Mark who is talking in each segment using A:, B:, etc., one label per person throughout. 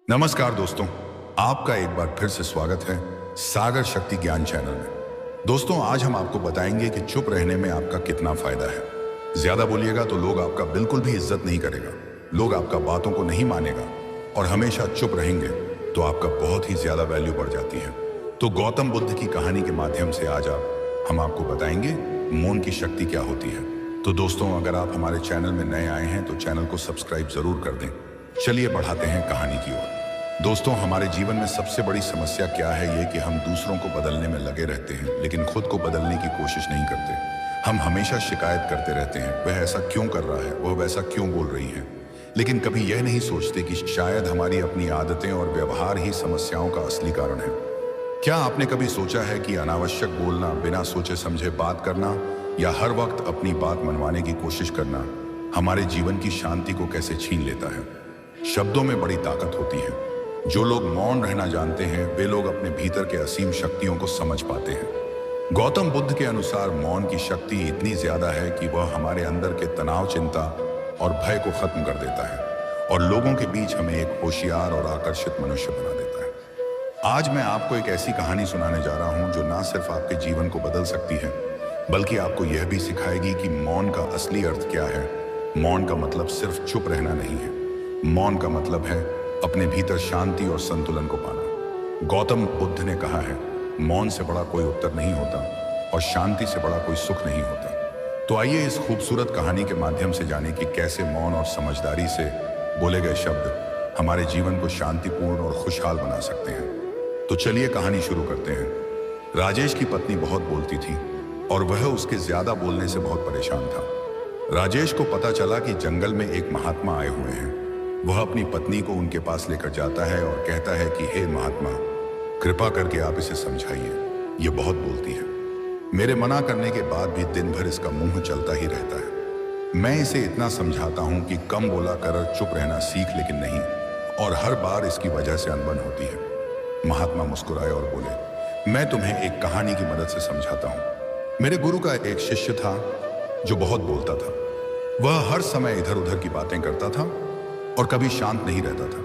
A: नमस्कार दोस्तों, आपका एक बार फिर से स्वागत है सागर शक्ति ज्ञान चैनल में। दोस्तों, आज हम आपको बताएंगे कि चुप रहने में आपका कितना फायदा है। ज्यादा बोलिएगा तो लोग आपका बिल्कुल भी इज्जत नहीं करेगा, लोग आपका बातों को नहीं मानेगा, और हमेशा चुप रहेंगे तो आपका बहुत ही ज्यादा वैल्यू बढ़ जाती है। तो गौतम बुद्ध की कहानी के माध्यम से आज हम आपको बताएंगे मौन की शक्ति क्या होती है। तो दोस्तों, अगर आप हमारे चैनल में नए आए हैं तो चैनल को सब्सक्राइब जरूर कर दें। चलिए बढ़ाते हैं कहानी की ओर। दोस्तों, हमारे जीवन में सबसे बड़ी समस्या क्या है ये कि हम दूसरों को बदलने में लगे रहते हैं, लेकिन खुद को बदलने की कोशिश नहीं करते। हम हमेशा शिकायत करते रहते हैं, वह ऐसा क्यों कर रहा है, वह वैसा क्यों बोल रही है, लेकिन कभी यह नहीं सोचते कि शायद हमारी अपनी आदतें और व्यवहार ही समस्याओं का असली कारण है। क्या आपने कभी सोचा है कि अनावश्यक बोलना, बिना सोचे समझे बात करना या हर वक्त अपनी बात मनवाने की कोशिश करना हमारे जीवन की शांति को कैसे छीन लेता है? शब्दों में बड़ी ताकत होती है। जो लोग मौन रहना जानते हैं वे लोग अपने भीतर के असीम शक्तियों को समझ पाते हैं। गौतम बुद्ध के अनुसार मौन की शक्ति इतनी ज्यादा है कि वह हमारे अंदर के तनाव, चिंता और भय को खत्म कर देता है और लोगों के बीच हमें एक होशियार और आकर्षित मनुष्य बना देता है। आज मैं आपको एक ऐसी कहानी सुनाने जा रहा हूं जो ना सिर्फ आपके जीवन को बदल सकती है, बल्कि आपको यह भी सिखाएगी कि मौन का असली अर्थ क्या है। मौन का मतलब सिर्फ चुप रहना नहीं है। मौन का मतलब है अपने भीतर शांति और संतुलन को पाना। गौतम बुद्ध ने कहा है, मौन से बड़ा कोई उत्तर नहीं होता और शांति से बड़ा कोई सुख नहीं होता। तो आइए इस खूबसूरत कहानी के माध्यम से जानें कि कैसे मौन और समझदारी से बोले गए शब्द हमारे जीवन को शांतिपूर्ण और खुशहाल बना सकते हैं। तो चलिए कहानी शुरू करते हैं। राजेश की पत्नी बहुत बोलती थी और वह उसके ज्यादा बोलने से बहुत परेशान था। राजेश को पता चला कि जंगल में एक महात्मा आए हुए हैं। वह अपनी पत्नी को उनके पास लेकर जाता है और कहता है कि हे महात्मा, कृपा करके आप इसे समझाइए, ये बहुत बोलती है। मेरे मना करने के बाद भी दिन भर इसका मुंह चलता ही रहता है। मैं इसे इतना समझाता हूं कि कम बोला कर, चुप रहना सीख, लेकिन नहीं, और हर बार इसकी वजह से अनबन होती है। महात्मा मुस्कुराए और बोले, मैं तुम्हें एक कहानी की मदद से समझाता हूं। मेरे गुरु का एक शिष्य था जो बहुत बोलता था। वह हर समय इधर उधर की बातें करता था और कभी शांत नहीं रहता था।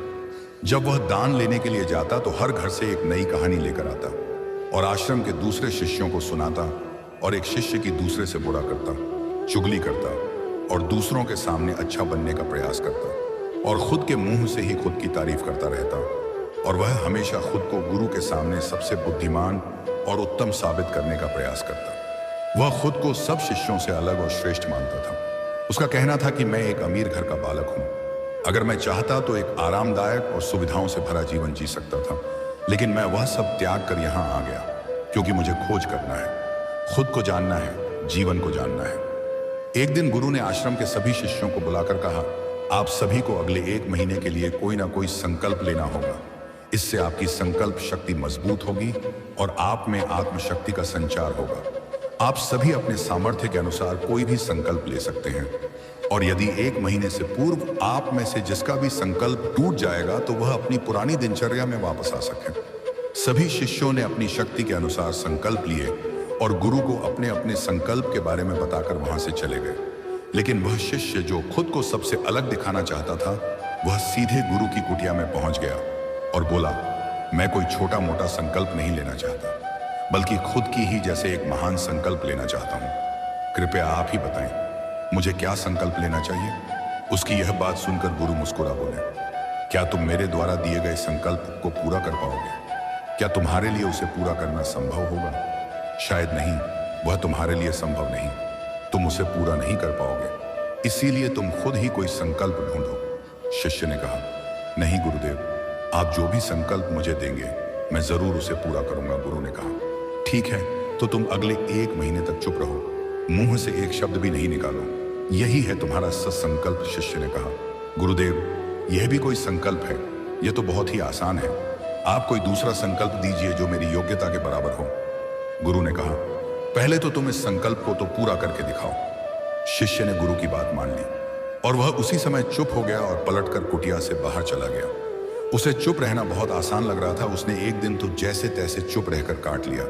A: जब वह दान लेने के लिए जाता तो हर घर से एक नई कहानी लेकर आता और आश्रम के दूसरे शिष्यों को सुनाता, और एक शिष्य की दूसरे से बुरा करता, चुगली करता और दूसरों के सामने अच्छा बनने का प्रयास करता, और खुद के मुंह से ही खुद की तारीफ करता रहता। और वह हमेशा खुद को गुरु के सामने सबसे बुद्धिमान और उत्तम साबित करने का प्रयास करता। वह खुद को सब शिष्यों से अलग और श्रेष्ठ मानता था। उसका कहना था कि मैं एक अमीर घर का बालक हूं। अगर मैं चाहता तो एक आरामदायक और सुविधाओं से भरा जीवन जी सकता था, लेकिन मैं वह सब त्याग कर यहां आ गया क्योंकि मुझे खोज करना है, खुद को जानना है, जीवन को जानना है। एक दिन गुरु ने आश्रम के सभी शिष्यों को बुलाकर कहा, आप सभी को अगले 1 महीने के लिए कोई ना कोई संकल्प लेना होगा। इससे आपकी संकल्प शक्ति मजबूत होगी और आप में आत्मशक्ति का संचार होगा। आप सभी अपने सामर्थ्य के अनुसार कोई भी संकल्प ले सकते हैं, और यदि 1 महीने से पूर्व आप में से जिसका भी संकल्प टूट जाएगा तो वह अपनी पुरानी दिनचर्या में वापस आ सके। सभी शिष्यों ने अपनी शक्ति के अनुसार संकल्प लिए और गुरु को अपने अपने संकल्प के बारे में बताकर वहां से चले गए। लेकिन वह शिष्य जो खुद को सबसे अलग दिखाना चाहता था, वह सीधे गुरु की कुटिया में पहुंच गया और बोला, मैं कोई छोटा मोटा संकल्प नहीं लेना चाहता, बल्कि खुद की ही जैसे एक महान संकल्प लेना चाहता हूं। कृपया आप ही बताएं, मुझे क्या संकल्प लेना चाहिए? उसकी यह बात सुनकर गुरु मुस्कुरा बोले, क्या तुम मेरे द्वारा दिए गए संकल्प को पूरा कर पाओगे? क्या तुम्हारे लिए उसे पूरा करना संभव होगा? शायद नहीं, वह तुम्हारे लिए संभव नहीं। तुम उसे पूरा नहीं कर पाओगे, इसीलिए तुम खुद ही कोई संकल्प ढूंढो। शिष्य ने कहा, नहीं गुरुदेव, आप जो भी संकल्प मुझे देंगे मैं जरूर उसे पूरा करूंगा। गुरु ने कहा, ठीक है, तो तुम अगले 1 महीने तक चुप रहो, मुंह से एक शब्द भी नहीं निकालो, यही है तुम्हारा सत्संकल्प। शिष्य ने कहा, गुरुदेव, यह भी कोई संकल्प है? यह तो बहुत ही आसान है। आप कोई दूसरा संकल्प दीजिए जो मेरी योग्यता के बराबर हो। गुरु ने कहा, पहले तो तुम इस संकल्प को तो पूरा करके दिखाओ। शिष्य ने गुरु की बात मान ली और वह उसी समय चुप हो गया और पलटकर कुटिया से बाहर चला गया। उसे चुप रहना बहुत आसान लग रहा था। उसने एक दिन तो जैसे तैसे चुप रहकर काट लिया,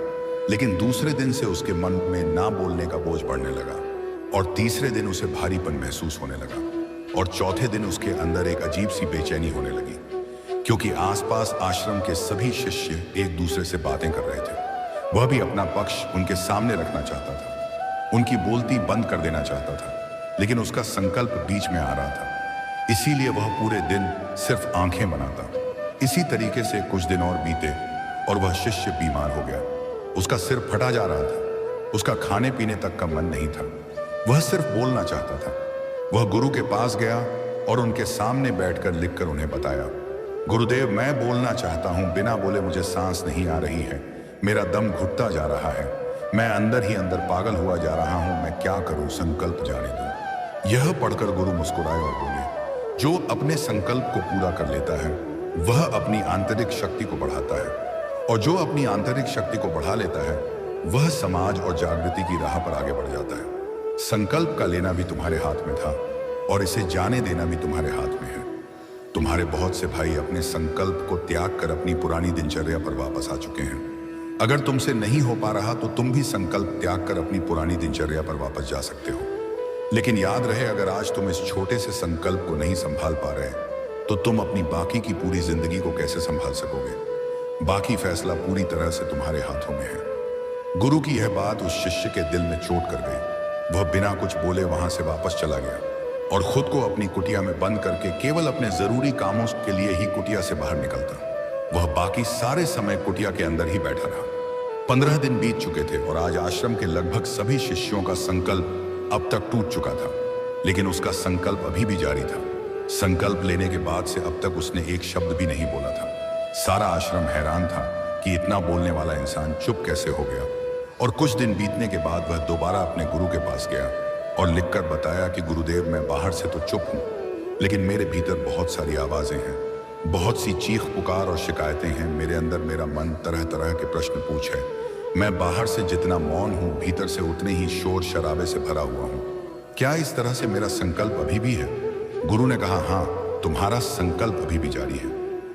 A: लेकिन दूसरे दिन से उसके मन में ना बोलने का बोझ बढ़ने लगा, और तीसरे दिन उसे भारीपन महसूस होने लगा, और चौथे दिन उसके अंदर एक अजीब सी बेचैनी होने लगी। क्योंकि आसपास आश्रम के सभी शिष्य एक दूसरे से बातें कर रहे थे। वह भी अपना पक्ष उनके सामने रखना चाहता था, उनकी बोलती बंद कर देना चाहता था, लेकिन उसका संकल्प बीच में आ रहा था। इसीलिए वह पूरे दिन सिर्फ आंखें बनाता। इसी तरीके से कुछ दिन और बीते और वह शिष्य बीमार हो गया। उसका सिर फटा जा रहा था, उसका खाने पीने तक का मन नहीं था, वह सिर्फ बोलना चाहता था। वह गुरु के पास गया और उनके सामने बैठकर लिखकर उन्हें बताया, गुरुदेव, मैं बोलना चाहता हूं, बिना बोले मुझे सांस नहीं आ रही है, मेरा दम घुटता जा रहा है, मैं अंदर ही अंदर पागल हुआ जा रहा हूं, मैं क्या करूं, संकल्प जाने दो। यह पढ़कर गुरु मुस्कुराए और बोले, जो अपने संकल्प को पूरा कर लेता है वह अपनी आंतरिक शक्ति को बढ़ाता है, और जो अपनी आंतरिक शक्ति को बढ़ा लेता है वह समाज और जागृति की राह पर आगे बढ़ जाता है। संकल्प का लेना भी तुम्हारे हाथ में था और इसे जाने देना भी तुम्हारे हाथ में है। तुम्हारे बहुत से भाई अपने संकल्प को त्याग कर अपनी पुरानी दिनचर्या पर वापस आ चुके हैं। अगर तुमसे नहीं हो पा रहा तो तुम भी संकल्प त्याग कर अपनी पुरानी दिनचर्या पर वापस जा सकते हो। लेकिन याद रहे, अगर आज तुम इस छोटे से संकल्प को नहीं संभाल पा रहे तो तुम अपनी बाकी की पूरी जिंदगी को कैसे संभाल सकोगे। बाकी फैसला पूरी तरह से तुम्हारे हाथों में है। गुरु की यह बात उस शिष्य के दिल में चोट कर गई। वह बिना कुछ बोले वहां से वापस चला गया और खुद को अपनी कुटिया में बंद करके केवल अपने जरूरी कामों के लिए ही कुटिया से बाहर निकलता। वह बाकी सारे समय कुटिया के अंदर ही बैठा रहा। 15 दिन बीत चुके थे और आज आश्रम के लगभग सभी शिष्यों का संकल्प अब तक टूट चुका था, लेकिन उसका संकल्प अभी भी जारी था। संकल्प लेने के बाद से अब तक उसने एक शब्द भी नहीं बोला था। सारा आश्रम हैरान था कि इतना बोलने वाला इंसान चुप कैसे हो गया। और कुछ दिन बीतने के बाद वह दोबारा अपने गुरु के पास गया और लिखकर बताया कि गुरुदेव, मैं बाहर से तो चुप हूं, लेकिन मेरे भीतर बहुत सारी आवाजें हैं, बहुत सी चीख पुकार और शिकायतें हैं। मेरे अंदर मेरा मन तरह तरह के प्रश्न पूछे। मैं बाहर से जितना मौन हूं, भीतर से उतने ही शोर शराबे से भरा हुआ हूं। क्या इस तरह से मेरा संकल्प अभी भी है? गुरु ने कहा, हाँ, तुम्हारा संकल्प अभी भी जारी है,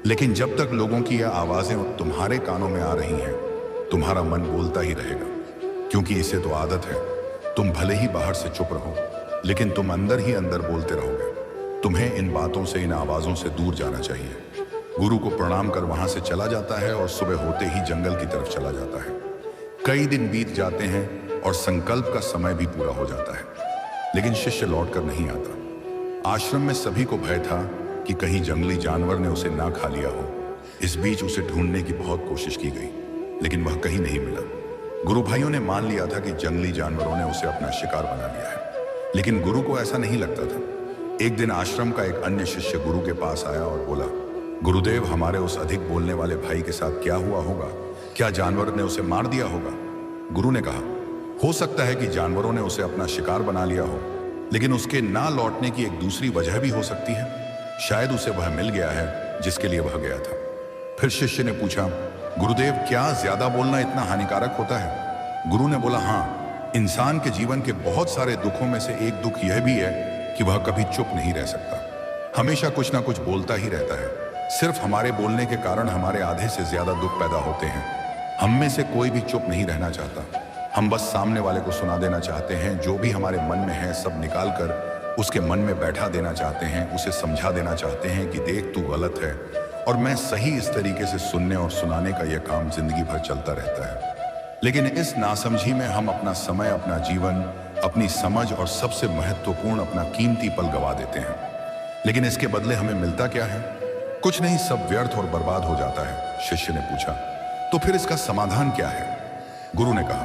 A: लेकिन जब तक लोगों की यह आवाजें तुम्हारे कानों में आ रही हैं, तुम्हारा मन बोलता ही रहेगा, क्योंकि इसे तो आदत है। तुम भले ही बाहर से चुप रहो, लेकिन तुम अंदर ही अंदर बोलते रहोगे। तुम्हें इन बातों से, इन आवाजों से दूर जाना चाहिए। गुरु को प्रणाम कर वहां से चला जाता है और सुबह होते ही जंगल की तरफ चला जाता है। कई दिन बीत जाते हैं और संकल्प का समय भी पूरा हो जाता है, लेकिन शिष्य लौट कर नहीं आता। आश्रम में सभी को भय था कि कहीं जंगली जानवर ने उसे ना खा लिया हो। इस बीच उसे ढूंढने की बहुत कोशिश की गई, लेकिन वह कहीं नहीं मिला। गुरु भाइयों ने मान लिया था कि जंगली जानवरों ने उसे अपना शिकार बना लिया है, लेकिन गुरु को ऐसा नहीं लगता था। एक दिन आश्रम का एक अन्य शिष्य गुरु के पास आया और बोला, गुरुदेव, हमारे उस अधिक बोलने वाले भाई के साथ क्या हुआ होगा? क्या जानवर ने उसे मार दिया होगा? गुरु ने कहा, हो सकता है कि जानवरों ने उसे अपना शिकार बना लिया हो, लेकिन उसके ना लौटने की एक दूसरी वजह भी हो सकती है। शायद उसे वह मिल गया है जिसके लिए वह गया था। फिर शिष्य ने पूछा, गुरुदेव, क्या ज्यादा बोलना इतना हानिकारक होता है? गुरु ने बोला, हाँ, इंसान के जीवन के बहुत सारे दुखों में से एक दुख यह भी है कि वह कभी चुप नहीं रह सकता। हमेशा कुछ ना कुछ बोलता ही रहता है। सिर्फ हमारे बोलने के कारण हमारे आधे से ज्यादा दुख पैदा होते हैं। हम में से कोई भी चुप नहीं रहना चाहता। हम बस सामने वाले को सुना देना चाहते हैं। जो भी हमारे मन में है सब निकाल कर उसके मन में बैठा देना चाहते हैं। उसे समझा देना चाहते हैं कि देख, तू गलत है और मैं सही। इस तरीके से सुनने और सुनाने का यह काम जिंदगी भर चलता रहता है। लेकिन इस नासमझी में हम अपना समय, अपना जीवन, अपनी समझ और सबसे महत्वपूर्ण अपना कीमती पल गवा देते हैं। लेकिन इसके बदले हमें मिलता क्या है? कुछ नहीं, सब व्यर्थ और बर्बाद हो जाता है। शिष्य ने पूछा, तो फिर इसका समाधान क्या है? गुरु ने कहा,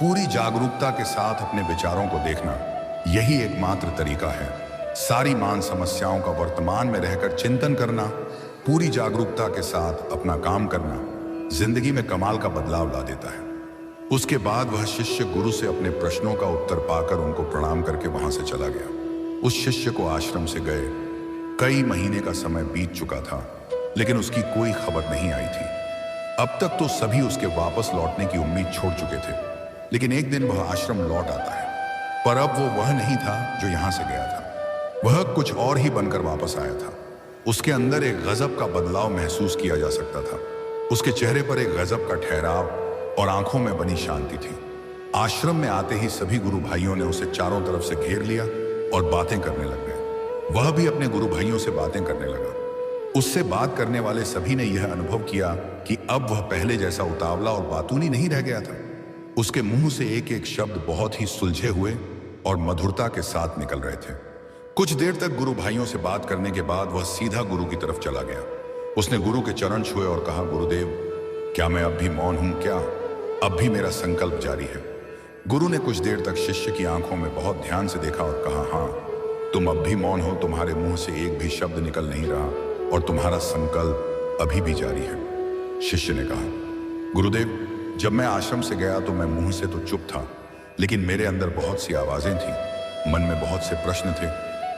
A: पूरी जागरूकता के साथ अपने विचारों को देखना, यही एकमात्र तरीका है। सारी मान समस्याओं का वर्तमान में रहकर चिंतन करना, पूरी जागरूकता के साथ अपना काम करना जिंदगी में कमाल का बदलाव ला देता है। उसके बाद वह शिष्य गुरु से अपने प्रश्नों का उत्तर पाकर उनको प्रणाम करके वहां से चला गया। उस शिष्य को आश्रम से गए कई महीने का समय बीत चुका था, लेकिन उसकी कोई खबर नहीं आई थी। अब तक तो सभी उसके वापस लौटने की उम्मीद छोड़ चुके थे, लेकिन एक दिन वह आश्रम लौट आता है। पर अब वो वह नहीं था जो यहां से गया था। वह कुछ और ही बनकर वापस आया था। उसके अंदर एक गजब का बदलाव महसूस किया जा सकता था। उसके चेहरे पर एक गजब का ठहराव और आंखों में बनी शांति थी। आश्रम में आते ही सभी गुरु भाइयों ने उसे चारों तरफ से घेर लिया और बातें करने लग गए। वह भी अपने गुरु भाइयों से बातें करने लगा। उससे बात करने वाले सभी ने यह अनुभव किया कि अब वह पहले जैसा उतावला और बातूनी नहीं रह गया था। उसके मुंह से एक एक शब्द बहुत ही सुलझे हुए और मधुरता के साथ निकल रहे थे। कुछ देर तक गुरु भाइयों से बात करने के बाद वह सीधा गुरु की तरफ चला गया। उसने गुरु के चरण छुए और कहा, गुरुदेव, क्या मैं अब भी मौन हूं? क्या अब भी मेरा संकल्प जारी है? गुरु ने कुछ देर तक शिष्य की आंखों में बहुत ध्यान से देखा और कहा, हाँ, तुम अब भी मौन हो। तुम्हारे मुंह से एक भी शब्द निकल नहीं रहा और तुम्हारा संकल्प अभी भी जारी है। शिष्य ने कहा, गुरुदेव, जब मैं आश्रम से गया तो मैं मुंह से तो चुप था, लेकिन मेरे अंदर बहुत सी आवाजें थी, मन में बहुत से प्रश्न थे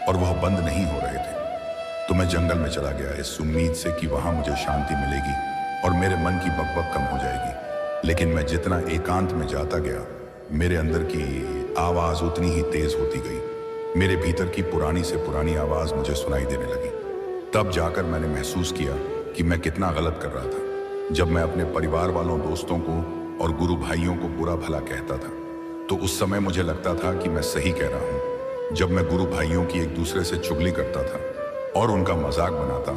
A: और वह बंद नहीं हो रहे थे। तो मैं जंगल में चला गया इस उम्मीद से कि वहां मुझे शांति मिलेगी और मेरे मन की बकबक कम हो जाएगी। लेकिन मैं जितना एकांत में जाता गया, मेरे अंदर की आवाज उतनी ही तेज होती गई। मेरे भीतर की पुरानी से पुरानी आवाज मुझे सुनाई देने लगी। तब जाकर मैंने महसूस किया कि मैं कितना गलत कर रहा था। जब मैं अपने परिवार वालों, दोस्तों को और गुरु भाइयों को बुरा भला कहता था, तो उस समय मुझे लगता था कि मैं सही कह रहा हूँ। जब मैं गुरु भाइयों की एक दूसरे से चुगली करता था और उनका मजाक बनाता,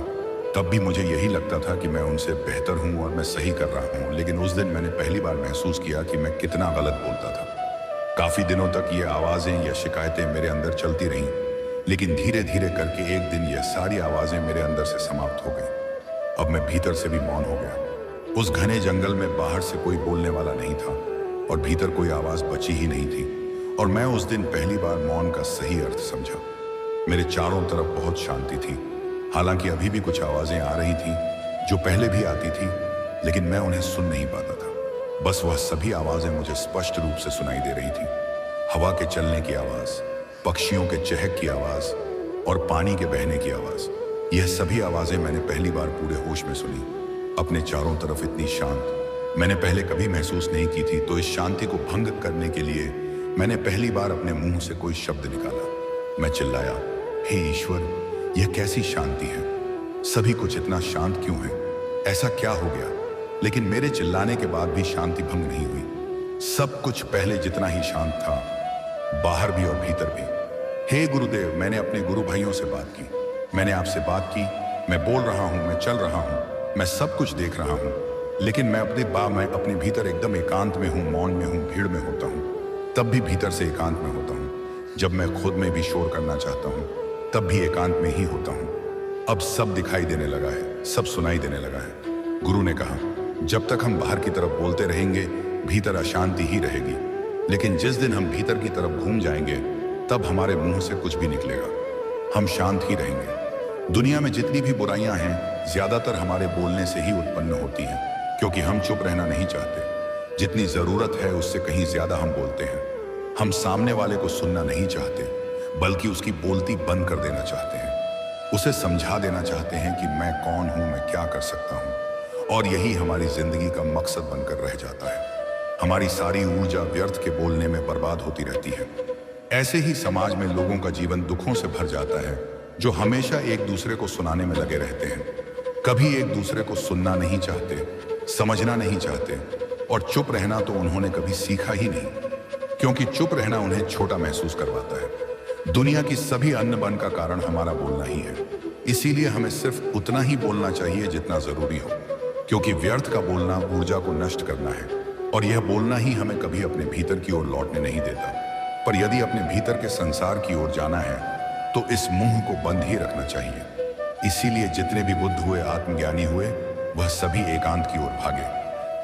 A: तब भी मुझे यही लगता था कि मैं उनसे बेहतर हूं और मैं सही कर रहा हूं। लेकिन उस दिन मैंने पहली बार महसूस किया कि मैं कितना गलत बोलता था। काफी दिनों तक ये आवाजें या शिकायतें मेरे अंदर चलती रहीं, लेकिन धीरे धीरे करके एक दिन ये सारी आवाजें मेरे अंदर से समाप्त हो गई। अब मैं भीतर से भी मौन हो गया। उस घने जंगल में बाहर से कोई बोलने वाला नहीं था और भीतर कोई आवाज बची ही नहीं थी। और मैं उस दिन पहली बार मौन का सही अर्थ समझा। मेरे चारों तरफ बहुत शांति थी। हालांकि अभी भी कुछ आवाजें आ रही थीं जो पहले भी आती थी, लेकिन मैं उन्हें सुन नहीं पाता था। बस वह सभी आवाजें मुझे स्पष्ट रूप से सुनाई दे रही थी। हवा के चलने की आवाज, पक्षियों के चहक की आवाज और पानी के बहने की आवाज। यह सभी आवाजें मैंने पहली बार पूरे होश में सुनी। अपने चारों तरफ इतनी शांत मैंने पहले कभी महसूस नहीं की थी। तो इस शांति को भंग करने के लिए मैंने पहली बार अपने मुंह से कोई शब्द निकाला। मैं चिल्लाया, हे ईश्वर, यह कैसी शांति है? सभी कुछ इतना शांत क्यों है? ऐसा क्या हो गया? लेकिन मेरे चिल्लाने के बाद भी शांति भंग नहीं हुई। सब कुछ पहले जितना ही शांत था, बाहर भी और भीतर भी। हे गुरुदेव, मैंने अपने गुरु भाइयों से बात की। मैंने आपसे बात की। मैं बोल रहा हूं, मैं चल रहा हूं, मैं सब कुछ देख रहा हूं, लेकिन मैं अपने भीतर एकदम एकांत में हूं, मौन में हूं, भीड़ में होता हूं, तब भी भीतर से एकांत में होता हूं। जब मैं खुद में भी शोर करना चाहता हूं, तब भी एकांत में ही होता हूं। अब सब दिखाई देने लगा है, सब सुनाई देने लगा है। गुरु ने कहा, जब तक हम बाहर की तरफ बोलते रहेंगे, भीतर अशांति ही रहेगी। लेकिन जिस दिन हम भीतर की तरफ घूम जाएंगे, तब हमारे मुंह से कुछ भी निकलेगा। हम शांत ही रहेंगे। दुनिया में जितनी भी बुराइयां हैं, ज्यादातर हमारे बोलने से ही उत्पन्न होती हैं, क्योंकि हम चुप रहना नहीं चाहते। जितनी जरूरत है उससे कहीं ज्यादा हम बोलते हैं। हम सामने वाले को सुनना नहीं चाहते, बल्कि उसकी बोलती बंद कर देना चाहते हैं। उसे समझा देना चाहते हैं कि मैं कौन हूं, मैं क्या कर सकता हूं। और यही हमारी जिंदगी का मकसद बनकर रह जाता है। हमारी सारी ऊर्जा व्यर्थ के बोलने में बर्बाद होती रहती है। ऐसे ही समाज में लोगों का जीवन दुखों से भर जाता है, जो हमेशा एक दूसरे को सुनाने में लगे रहते हैं। कभी एक दूसरे को सुनना नहीं चाहते, समझना नहीं चाहते, और चुप रहना तो उन्होंने कभी सीखा ही नहीं, क्योंकि चुप रहना उन्हें छोटा महसूस करवाता है। दुनिया की सभी अन्न बन का कारण हमारा बोलना ही है। इसीलिए हमें सिर्फ उतना ही बोलना चाहिए जितना जरूरी हो, क्योंकि व्यर्थ का बोलना ऊर्जा को नष्ट करना है, और यह बोलना ही हमें कभी अपने भीतर की ओर लौटने नहीं देता। पर यदि अपने भीतर के संसार की ओर जाना है, तो इस मुंह को बंद ही रखना चाहिए। इसीलिए जितने भी बुद्ध हुए, आत्मज्ञानी हुए, वह सभी एकांत की ओर भागे,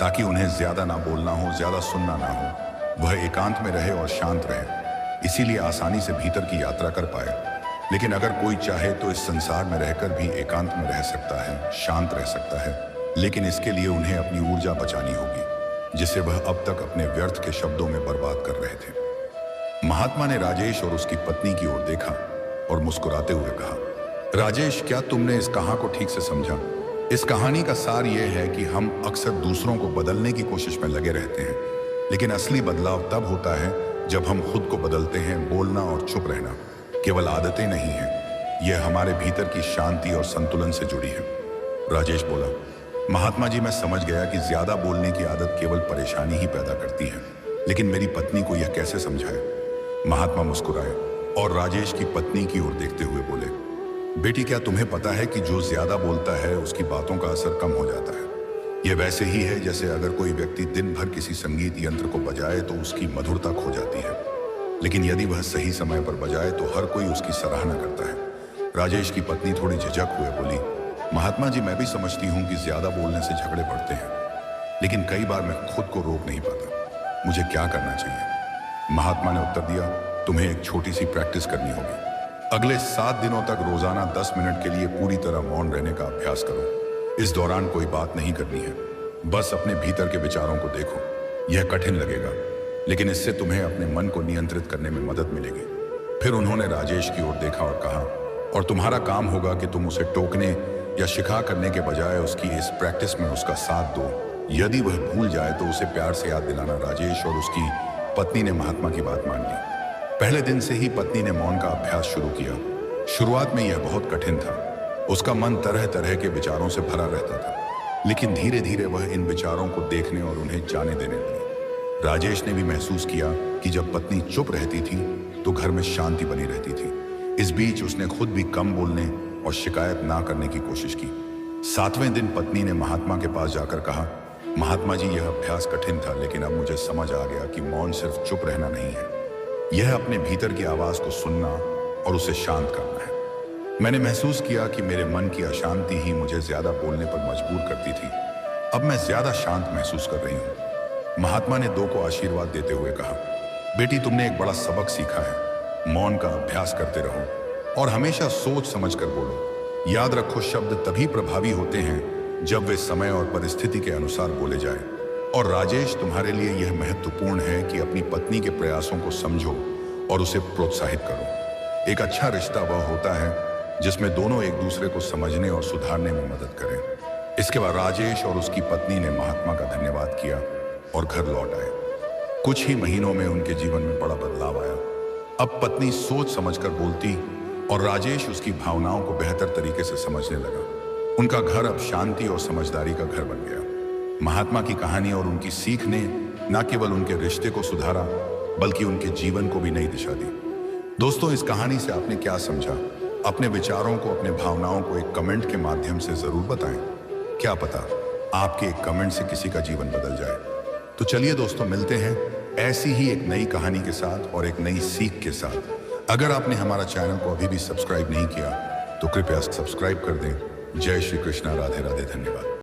A: ताकि उन्हें ज्यादा ना बोलना हो, ज्यादा सुनना ना हो। वह एकांत में रहे और शांत रहे, इसीलिए आसानी से भीतर की यात्रा कर पाए। लेकिन अगर कोई चाहे तो इस संसार में रहकर भी एकांत में रह सकता है, शांत रह सकता है, लेकिन इसके लिए उन्हें अपनी ऊर्जा बचानी होगी, जिसे वह अब तक अपने व्यर्थ के शब्दों में बर्बाद कर रहे थे। महात्मा ने राजेश और उसकी पत्नी की ओर देखा और मुस्कुराते हुए कहा, राजेश, क्या तुमने इस कहानी को ठीक से समझा? इस कहानी का सार यह है कि हम अक्सर दूसरों को बदलने की कोशिश में लगे रहते हैं, लेकिन असली बदलाव तब होता है जब हम खुद को बदलते हैं। बोलना और चुप रहना केवल आदतें नहीं हैं, यह हमारे भीतर की शांति और संतुलन से जुड़ी है। राजेश बोला, महात्मा जी, मैं समझ गया कि ज्यादा बोलने की आदत केवल परेशानी ही पैदा करती है, लेकिन मेरी पत्नी को यह कैसे समझाए? महात्मा मुस्कुराए और राजेश की पत्नी की ओर देखते हुए बोले, बेटी, क्या तुम्हें पता है कि जो ज्यादा बोलता है उसकी बातों का असर कम हो जाता है। यह वैसे ही है जैसे अगर कोई व्यक्ति दिन भर किसी संगीत यंत्र को बजाए तो उसकी मधुरता खो जाती है, लेकिन यदि वह सही समय पर बजाए तो हर कोई उसकी सराहना करता है। राजेश की पत्नी थोड़ी झिझक हुए बोली, महात्मा जी, मैं भी समझती हूँ कि ज्यादा बोलने से झगड़े बढ़ते हैं, लेकिन कई बार मैं खुद को रोक नहीं पाता। मुझे क्या करना चाहिए? महात्मा ने उत्तर दिया, तुम्हें एक छोटी सी प्रैक्टिस करनी होगी। अगले 7 दिनों तक रोजाना 10 मिनट के लिए पूरी तरह मौन रहने का अभ्यास करो। इस दौरान कोई बात नहीं करनी है, बस अपने भीतर के विचारों को देखो। यह कठिन लगेगा, लेकिन इससे तुम्हें अपने मन को नियंत्रित करने में मदद मिलेगी। फिर उन्होंने राजेश की ओर देखा और कहा, और तुम्हारा काम होगा कि तुम उसे टोकने या शिकवा करने के बजाय उसकी इस प्रैक्टिस में उसका साथ दो। यदि वह भूल जाए तो उसे प्यार से याद दिलाना। राजेश और उसकी पत्नी ने महात्मा की बात मान ली। पहले दिन से ही पत्नी ने मौन का अभ्यास शुरू किया। शुरुआत में यह बहुत कठिन था। उसका मन तरह तरह के विचारों से भरा रहता था, लेकिन धीरे धीरे वह इन विचारों को देखने और उन्हें जाने देने लगी। राजेश ने भी महसूस किया कि जब पत्नी चुप रहती थी तो घर में शांति बनी रहती थी। इस बीच उसने खुद भी कम बोलने और शिकायत ना करने की कोशिश की। 7वें दिन पत्नी ने महात्मा के पास जाकर कहा, महात्मा जी, यह अभ्यास कठिन था, लेकिन अब मुझे समझ आ गया कि मौन सिर्फ चुप रहना नहीं है, यह अपने भीतर की आवाज को सुनना और उसे शांत करना है। मैंने महसूस किया कि मेरे मन की अशांति ही मुझे ज्यादा बोलने पर मजबूर करती थी। अब मैं ज्यादा शांत महसूस कर रही हूँ। महात्मा ने 2 को आशीर्वाद देते हुए कहा, बेटी, तुमने एक बड़ा सबक सीखा है। मौन का अभ्यास करते रहो और हमेशा सोच समझ कर बोलो। याद रखो, शब्द तभी प्रभावी होते हैं जब वे समय और परिस्थिति के अनुसार बोले जाए। और राजेश, तुम्हारे लिए यह महत्वपूर्ण है कि अपनी पत्नी के प्रयासों को समझो और उसे प्रोत्साहित करो। एक अच्छा रिश्ता वह होता है जिसमें दोनों एक दूसरे को समझने और सुधारने में मदद करें। इसके बाद राजेश और उसकी पत्नी ने महात्मा का धन्यवाद किया और घर लौट आए। कुछ ही महीनों में उनके जीवन में बड़ा बदलाव आया। अब पत्नी सोच समझकर बोलती और राजेश उसकी भावनाओं को बेहतर तरीके से समझने लगा। उनका घर अब शांति और समझदारी का घर बन गया। महात्मा की कहानी और उनकी सीख ने न केवल उनके रिश्ते को सुधारा, बल्कि उनके जीवन को भी नई दिशा दी। दोस्तों, इस कहानी से आपने क्या समझा? अपने विचारों को, अपने भावनाओं को एक कमेंट के माध्यम से जरूर बताएं। क्या पता आपके एक कमेंट से किसी का जीवन बदल जाए। तो चलिए दोस्तों, मिलते हैं ऐसी ही एक नई कहानी के साथ और एक नई सीख के साथ। अगर आपने हमारा चैनल को अभी भी सब्सक्राइब नहीं किया तो कृपया सब्सक्राइब कर दें। जय श्री कृष्णा, राधे राधे, धन्यवाद।